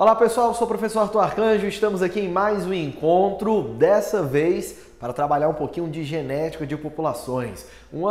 Olá pessoal, eu sou o professor Arthur Arcanjo, estamos aqui em mais um encontro, dessa vez para trabalhar um pouquinho de genética de populações. Um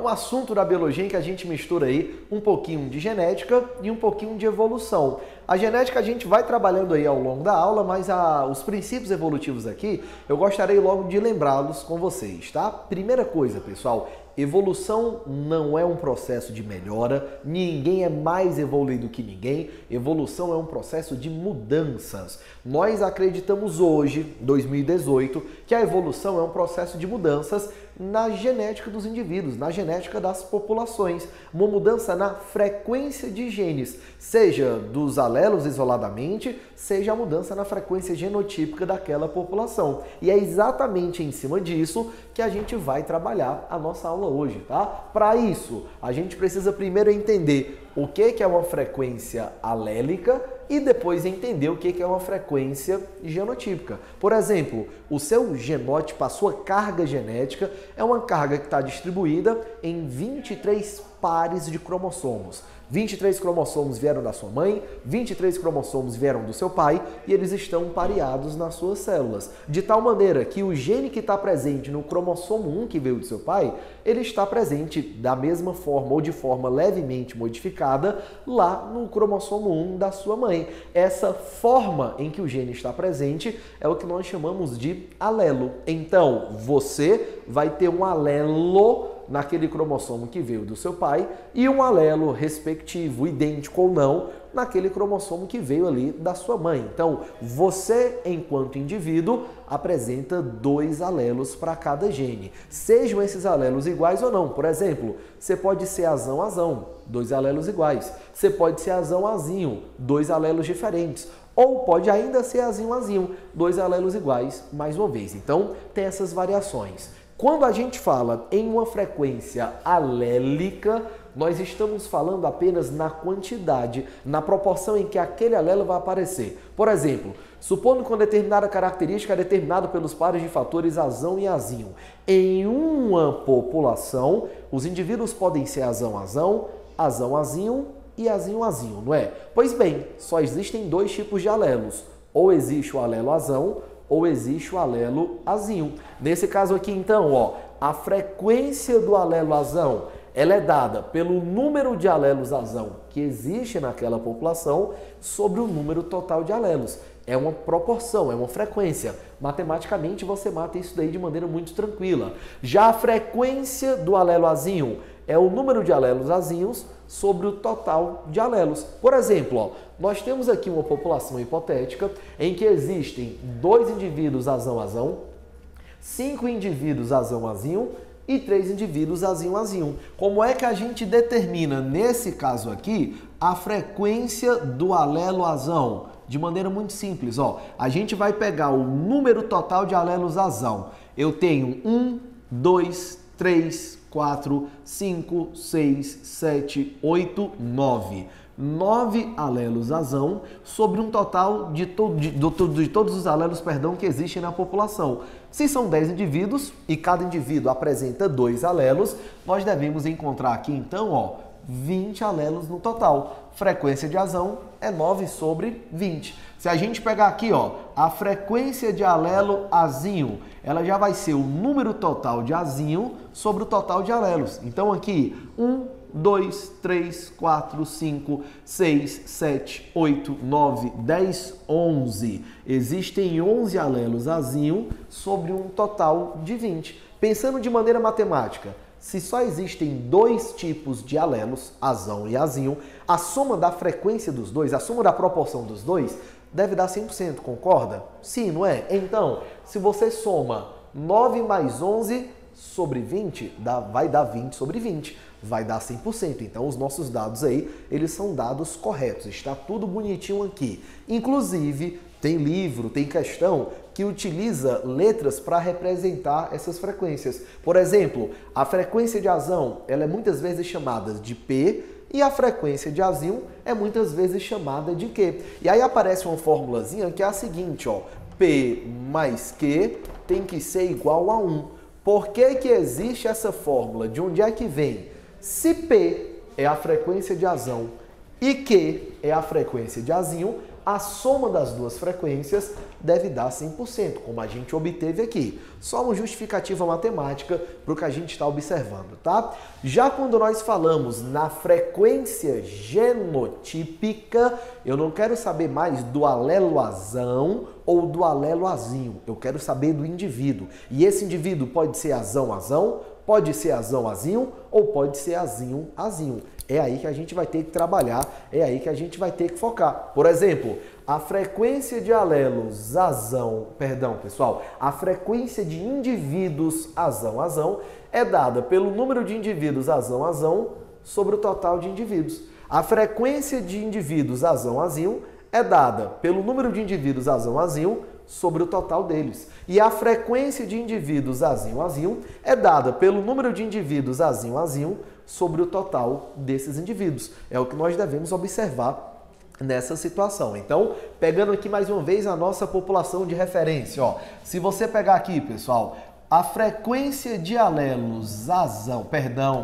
assunto da biologia em que a gente mistura aí um pouquinho de genética e um pouquinho de evolução. A genética a gente vai trabalhando aí ao longo da aula, mas os princípios evolutivos aqui eu gostaria logo de lembrá-los com vocês, tá? Primeira coisa, pessoal, evolução não é um processo de melhora, ninguém é mais evoluído que ninguém, evolução é um processo de mudanças. Nós acreditamos hoje, 2018, que a evolução é um processo de mudanças na genética dos indivíduos, na genética das populações, uma mudança na frequência de genes, seja dos alelos isoladamente, seja a mudança na frequência genotípica daquela população. E é exatamente em cima disso que a gente vai trabalhar a nossa aula hoje, tá? Para isso, a gente precisa primeiro entender o que é uma frequência alélica e depois entender o que é uma frequência genotípica. Por exemplo, o seu genótipo, a sua carga genética, é uma carga que está distribuída em 23 pares de cromossomos. 23 cromossomos vieram da sua mãe, 23 cromossomos vieram do seu pai e eles estão pareados nas suas células. De tal maneira que o gene que está presente no cromossomo 1 que veio do seu pai, ele está presente da mesma forma ou de forma levemente modificada lá no cromossomo 1 da sua mãe. Essa forma em que o gene está presente é o que nós chamamos de alelo. Então, você vai ter um alelo naquele cromossomo que veio do seu pai e um alelo respectivo, idêntico ou não, naquele cromossomo que veio ali da sua mãe. Então, você, enquanto indivíduo, apresenta 2 alelos para cada gene. Sejam esses alelos iguais ou não. Por exemplo, você pode ser azão, 2 alelos iguais. Você pode ser azinho, 2 alelos diferentes. Ou pode ainda ser azinho, 2 alelos iguais, mais uma vez. Então, tem essas variações. Quando a gente fala em uma frequência alélica, nós estamos falando apenas na quantidade, na proporção em que aquele alelo vai aparecer. Por exemplo, supondo que uma determinada característica é determinada pelos pares de fatores azão e azinho. Em uma população, os indivíduos podem ser azão, azinho e azinho, não é? Pois bem, só existem 2 tipos de alelos. Ou existe o alelo azão, ou existe o alelo azinho. Nesse caso aqui, então, ó, a frequência do alelo azão, ela é dada pelo número de alelos azão que existe naquela população sobre o número total de alelos. É uma proporção, é uma frequência. Matematicamente, você mata isso daí de maneira muito tranquila. Já a frequência do alelo azinho é o número de alelos azinhos sobre o total de alelos. Por exemplo, ó, nós temos aqui uma população hipotética em que existem 2 indivíduos azão, 5 indivíduos azinho e 3 indivíduos azinho. Como é que a gente determina, nesse caso aqui, a frequência do alelo azão? De maneira muito simples, ó. A gente vai pegar o número total de alelos azão. Eu tenho 1, 2, 3, 4, 5, 6, 7, 8, 9. 9 alelos azão sobre um total de todos os alelos, que existem na população. Se são 10 indivíduos e cada indivíduo apresenta 2 alelos, nós devemos encontrar aqui então, ó, 20 alelos no total. Frequência de azão é 9 sobre 20. Se a gente pegar aqui, ó, a frequência de alelo azinho, ela já vai ser o número total de azinho sobre o total de alelos. Então aqui, 1, 2, 3, 4, 5, 6, 7, 8, 9, 10, 11. Existem 11 alelos azinho sobre um total de 20. Pensando de maneira matemática, se só existem 2 tipos de alelos, azão e azinho, a soma da frequência dos 2, a soma da proporção dos 2, deve dar 100%, concorda? Sim, não é? Então, se você soma 9 mais 11 sobre 20, vai dar 20 sobre 20, vai dar 100%. Então, os nossos dados aí, eles são dados corretos, está tudo bonitinho aqui. Inclusive, tem livro, tem questão que utiliza letras para representar essas frequências. Por exemplo, a frequência de azão, ela é muitas vezes chamada de P, e a frequência de azinho é muitas vezes chamada de Q. E aí aparece uma formulazinha que é a seguinte, ó, P mais Q tem que ser igual a 1. Por que que existe essa fórmula? De onde é que vem? Se P é a frequência de azão e Q é a frequência de azinho, a soma das duas frequências deve dar 100%, como a gente obteve aqui. Só uma justificativa matemática para o que a gente está observando, tá? Já quando nós falamos na frequência genotípica, eu não quero saber mais do alelo azão ou do alelo azinho, eu quero saber do indivíduo. E esse indivíduo pode ser azão-azão, pode ser azão-azinho ou pode ser azinho-azinho. É aí que a gente vai ter que trabalhar, é aí que a gente vai ter que focar. Por exemplo, a frequência de alelos a frequência de indivíduos azão-azão é dada pelo número de indivíduos azão-azão sobre o total de indivíduos. A frequência de indivíduos azão-azinho é dada pelo número de indivíduos azão-azinho sobre o total deles. E a frequência de indivíduos azinho-azinho é dada pelo número de indivíduos azinho-azinho sobre o total desses indivíduos. É o que nós devemos observar nessa situação. Então, pegando aqui mais uma vez a nossa população de referência, ó. Se você pegar aqui, pessoal, a frequência de alelos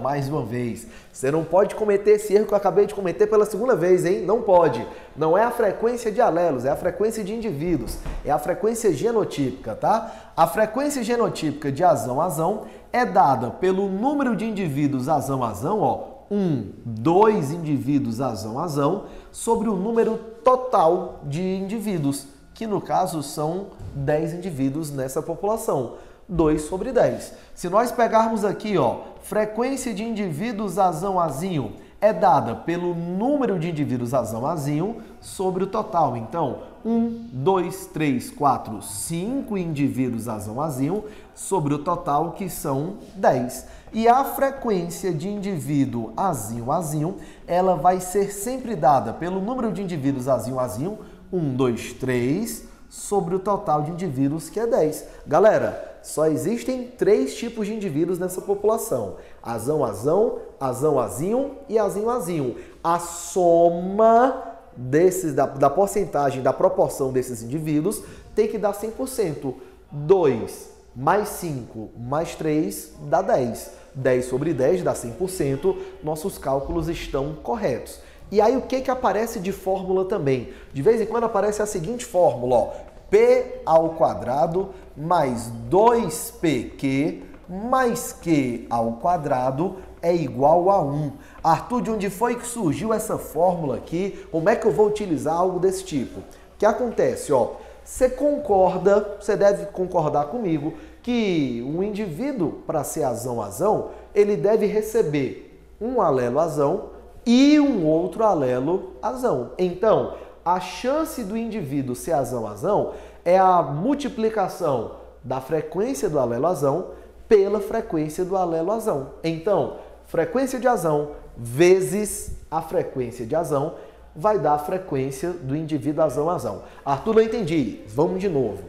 mais uma vez, você não pode cometer esse erro que eu acabei de cometer pela segunda vez, hein? Não pode. Não é a frequência de alelos, é a frequência de indivíduos, é a frequência genotípica, tá? A frequência genotípica de azão é dada pelo número de indivíduos azão, ó, 1, 2 indivíduos azão, sobre o número total de indivíduos, que no caso são 10 indivíduos nessa população. 2 sobre 10. Se nós pegarmos aqui, ó, frequência de indivíduos azão-azinho é dada pelo número de indivíduos azão-azinho sobre o total. Então, 1, 2, 3, 4, 5 indivíduos azão-azinho sobre o total, que são 10. E a frequência de indivíduo azinho-azinho, ela vai ser sempre dada pelo número de indivíduos azinho-azinho, 1, 2, 3, sobre o total de indivíduos, que é 10. Galera, só existem 3 tipos de indivíduos nessa população: azão-azão, azão-azinho e azinho-azinho. A soma desses, da porcentagem, da proporção desses indivíduos tem que dar 100%. 2 mais 5 mais 3 dá 10. 10 sobre 10 dá 100%. Nossos cálculos estão corretos. E aí o que aparece de fórmula também? De vez em quando aparece a seguinte fórmula, ó: P ao quadrado mais 2PQ mais Q ao quadrado é igual a 1. Arthur, de onde foi que surgiu essa fórmula aqui? Como é que eu vou utilizar algo desse tipo? O que acontece, ó? Você deve concordar comigo que um indivíduo, para ser azão-azão, ele deve receber um alelo azão e um outro alelo azão. Então, a chance do indivíduo ser azão-azão é a multiplicação da frequência do alelo azão pela frequência do alelo azão. Então, frequência de azão vezes a frequência de azão vai dar a frequência do indivíduo azão-azão. Arthur, não entendi. Vamos de novo.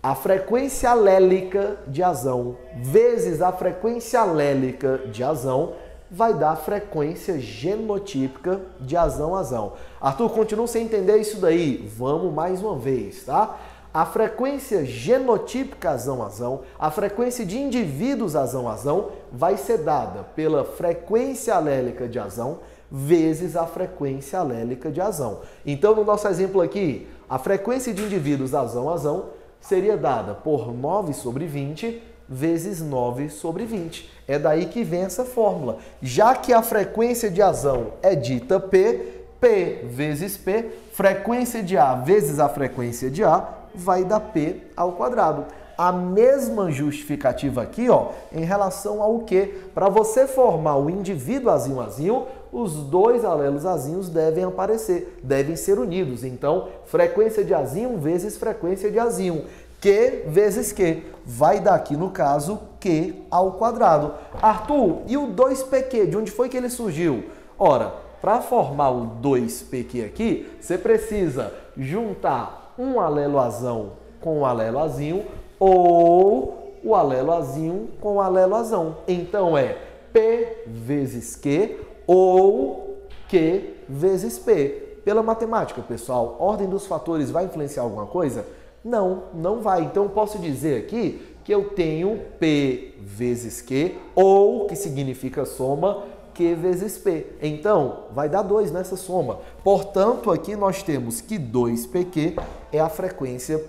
A frequência alélica de azão vezes a frequência alélica de azão vai dar a frequência genotípica de azão-azão. Arthur, continua sem entender isso daí? Vamos mais uma vez, tá? A frequência genotípica azão-azão, a frequência de indivíduos azão-azão, vai ser dada pela frequência alélica de azão vezes a frequência alélica de azão. Então, no nosso exemplo aqui, a frequência de indivíduos azão-azão seria dada por 9 sobre 20 vezes 9 sobre 20. É daí que vem essa fórmula. Já que a frequência de azão é dita P, P vezes P, frequência de A vezes a frequência de A, vai dar P ao quadrado. A mesma justificativa aqui, ó, em relação ao que? Para você formar o indivíduo azinho-azinho, os dois alelos azinhos devem aparecer, devem ser unidos. Então, frequência de azinho vezes frequência de azinho. Q vezes Q. Vai dar aqui, no caso, Q ao quadrado. Arthur, e o 2PQ? De onde foi que ele surgiu? Ora, para formar o 2PQ aqui, você precisa juntar um alelo azão com o alelo azinho ou o alelo azinho com o alelo azão. Então, é P vezes Q ou Q vezes P. Pela matemática, pessoal, ordem dos fatores vai influenciar alguma coisa? Não, não vai. Então, eu posso dizer aqui que eu tenho P vezes Q, ou, que significa soma, Q vezes P. Então, vai dar 2 nessa soma. Portanto, aqui nós temos que 2PQ é a frequência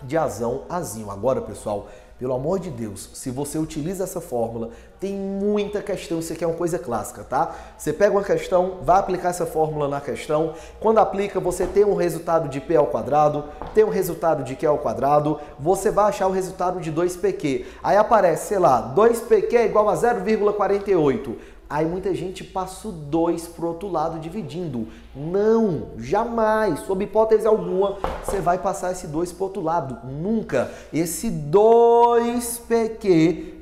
de Azão Azinho. Agora, pessoal, pelo amor de Deus, se você utiliza essa fórmula, tem muita questão, isso aqui é uma coisa clássica, tá? Você pega uma questão, vai aplicar essa fórmula na questão, quando aplica você tem um resultado de P ao quadrado, tem um resultado de Q ao quadrado, você vai achar o resultado de 2PQ. Aí aparece, sei lá, 2PQ é igual a 0,48. Aí muita gente passa o 2 para o outro lado dividindo. Não, jamais, sob hipótese alguma, você vai passar esse 2 para o outro lado. Nunca. Esse 2PQ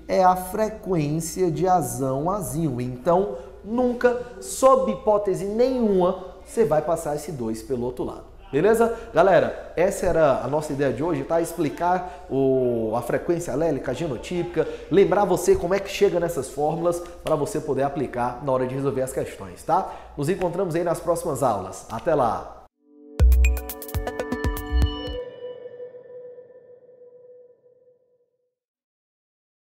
é a frequência de Azão Azinho. Então, nunca, sob hipótese nenhuma, você vai passar esse 2 pelo outro lado. Beleza? Galera, essa era a nossa ideia de hoje, tá? Explicar a frequência alélica, a genotípica, lembrar você como é que chega nessas fórmulas para você poder aplicar na hora de resolver as questões, tá? Nos encontramos aí nas próximas aulas. Até lá!